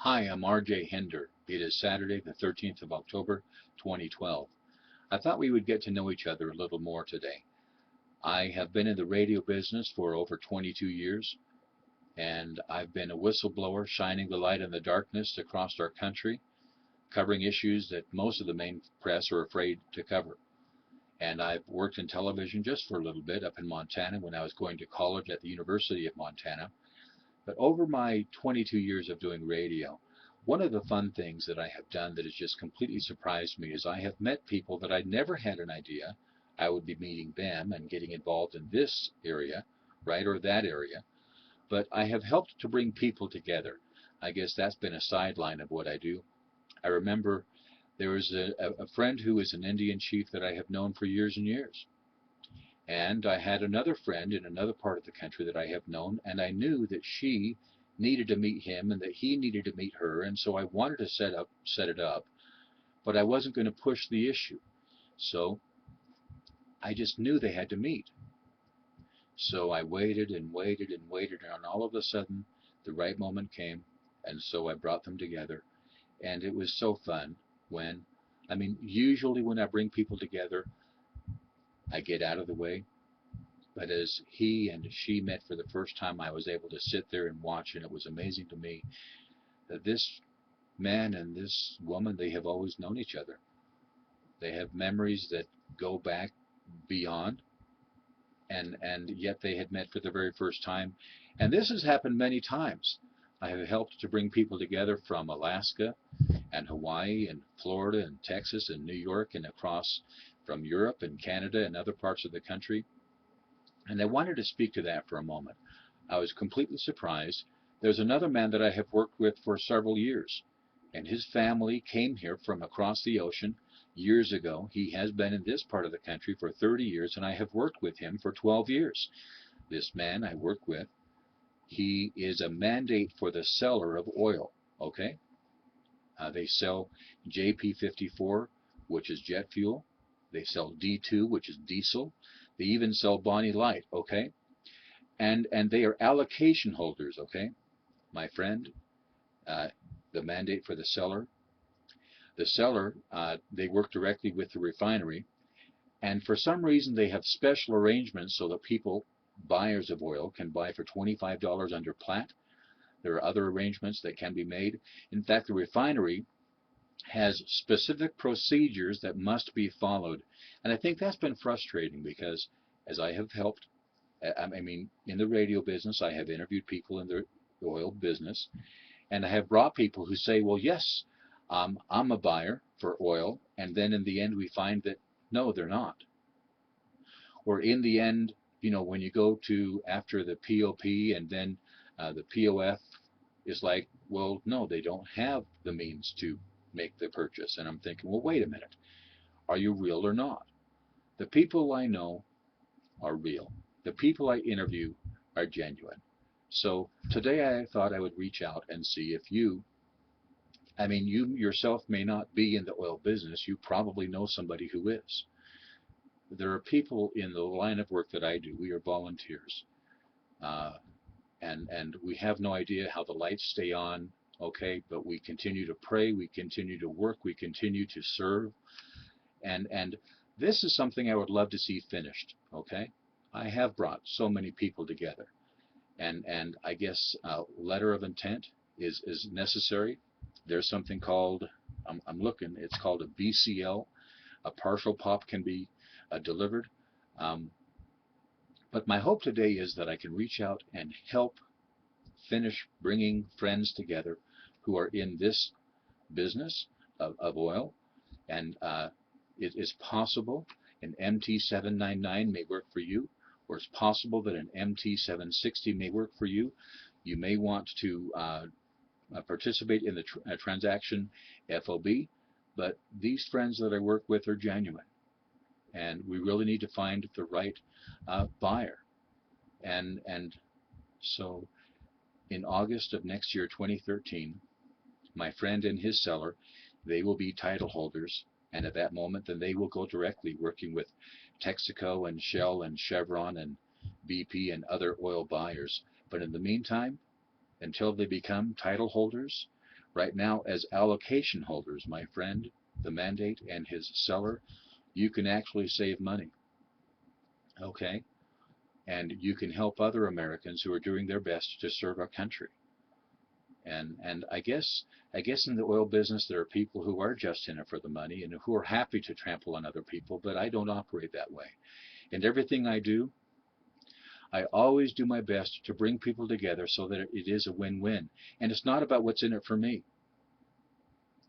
Hi, I'm RJ Hinder. It is Saturday, the 13th of October, 2012. I thought we would get to know each other a little more today. I have been in the radio business for over 22 years, and I've been a whistleblower shining the light in the darkness across our country, covering issues that most of the main press are afraid to cover. And I've worked in television just for a little bit up in Montana when I was going to college at the University of Montana. But over my 22 years of doing radio, one of the fun things that I have done that has just completely surprised me is I have met people that I never had an idea I would be meeting them and getting involved in this area, right, or that area. But I have helped to bring people together. I guess that's been a sideline of what I do. I remember there was a friend who is an Indian chief that I have known for years and years. And I had another friend in another part of the country that I have known, and I knew that she needed to meet him and that he needed to meet her, and so I wanted to set it up, but I wasn't going to push the issue. So I just knew they had to meet. So I waited and waited and waited, and all of a sudden the right moment came, and so I brought them together. And it was so fun when, usually when I bring people together, I get out of the way. But as he and she met for the first time, I was able to sit there and watch, and it was amazing to me that this man and this woman, they have always known each other. They have memories that go back beyond, and yet they had met for the very first time. And this has happened many times. I have helped to bring people together from Alaska and Hawaii and Florida and Texas and New York and across from Europe and Canada and other parts of the country. And I wanted to speak to that for a moment. I was completely surprised. There's another man that I have worked with for several years, and his family came here from across the ocean years ago. He has been in this part of the country for 30 years, and I have worked with him for 12 years. This man I work with, he is a mandate for the seller of oil, okay? They sell JP54, which is jet fuel. They sell D2, which is diesel. They even sell Bonny Light, okay? And they are allocation holders, okay? My friend, uh, the mandate for the seller. The seller, they work directly with the refinery, and for some reason they have special arrangements so that people, buyers of oil, can buy for $25 under Platt. There are other arrangements that can be made. In fact, the refinery has specific procedures that must be followed. And I think that's been frustrating because as I have helped, in the radio business, I have interviewed people in the oil business, and I have brought people who say, well, yes, I'm a buyer for oil, and then in the end we find that no, they're not. Or in the end, when you go to after the POP and then the POF is like, well, no, they don't have the means to make the purchase. And I'm thinking, well, wait a minute. Are you real or not? The people I know are real. The people I interview are genuine. So today I thought I would reach out and see if you yourself may not be in the oil business. You probably know somebody who is. There are people in the line of work that I do. We are volunteers. Uh, and we have no idea how the lights stay on, okay, but we continue to pray, we continue to work, we continue to serve, and this is something I would love to see finished, okay? I have brought so many people together, and I guess a letter of intent is necessary. There's something called, I'm looking, it's called a BCL. A partial pop can be delivered. Um, but my hope today is that I can reach out and help finish bringing friends together who are in this business of oil. And it is possible an MT799 may work for you, or it's possible that an MT760 may work for you. You may want to participate in the transaction FOB, but these friends that I work with are genuine. And we really need to find the right buyer. And so in August of next year, 2013, my friend and his seller, they will be title holders. And at that moment, then they will go directly working with Texaco and Shell and Chevron and BP and other oil buyers. But in the meantime, until they become title holders, Right now, as allocation holders, my friend, the mandate and his seller, you can actually save money. Okay? And you can help other Americans who are doing their best to serve our country. And I guess in the oil business there are people who are just in it for the money and who are happy to trample on other people, but I don't operate that way. And everything I do, I always do my best to bring people together so that it is a win-win. And it's not about what's in it for me.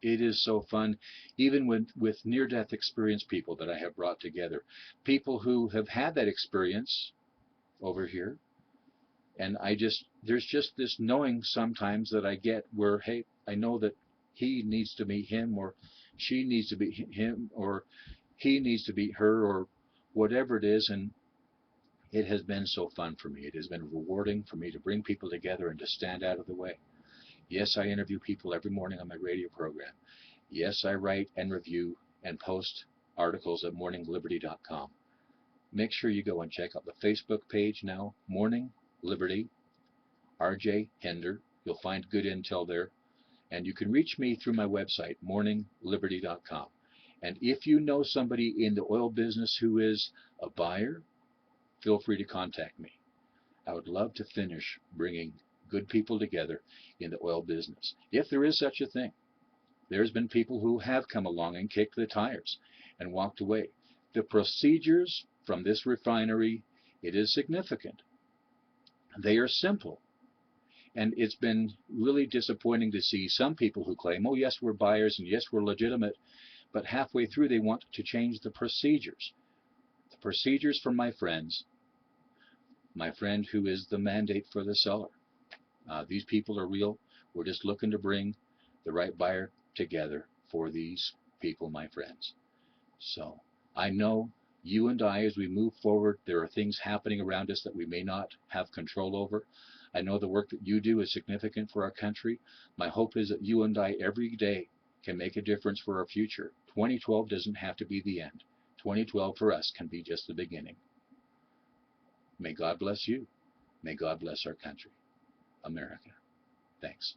It is so fun, even with near-death experience people that I have brought together, people who have had that experience over here. And there's just this knowing sometimes that I get where, hey, I know that he needs to meet him, or she needs to meet him, or he needs to meet her, or whatever it is. And it has been so fun for me. It has been rewarding for me to bring people together and to stand out of the way. Yes, I interview people every morning on my radio program. Yes, I write and review and post articles at morningliberty.com. Make sure you go and check out the Facebook page now, Morning Liberty, RJ Hender. You'll find good intel there. And you can reach me through my website, morningliberty.com. And if you know somebody in the oil business who is a buyer, feel free to contact me. I would love to finish bringing good people together in the oil business, if there is such a thing. There's been people who have come along and kicked the tires and walked away. The procedures from this refinery, it is significant. They are simple. And it's been really disappointing to see some people who claim, oh, yes, we're buyers and yes, we're legitimate, but halfway through they want to change the procedures. The procedures for my friend who is the mandate for the seller. These people are real. We're just looking to bring the right buyer together for these people, my friends. So I know you and I, as we move forward, there are things happening around us that we may not have control over. I know the work that you do is significant for our country. My hope is that you and I every day can make a difference for our future. 2012 doesn't have to be the end. 2012 for us can be just the beginning. May God bless you. May God bless our country, America. Thanks.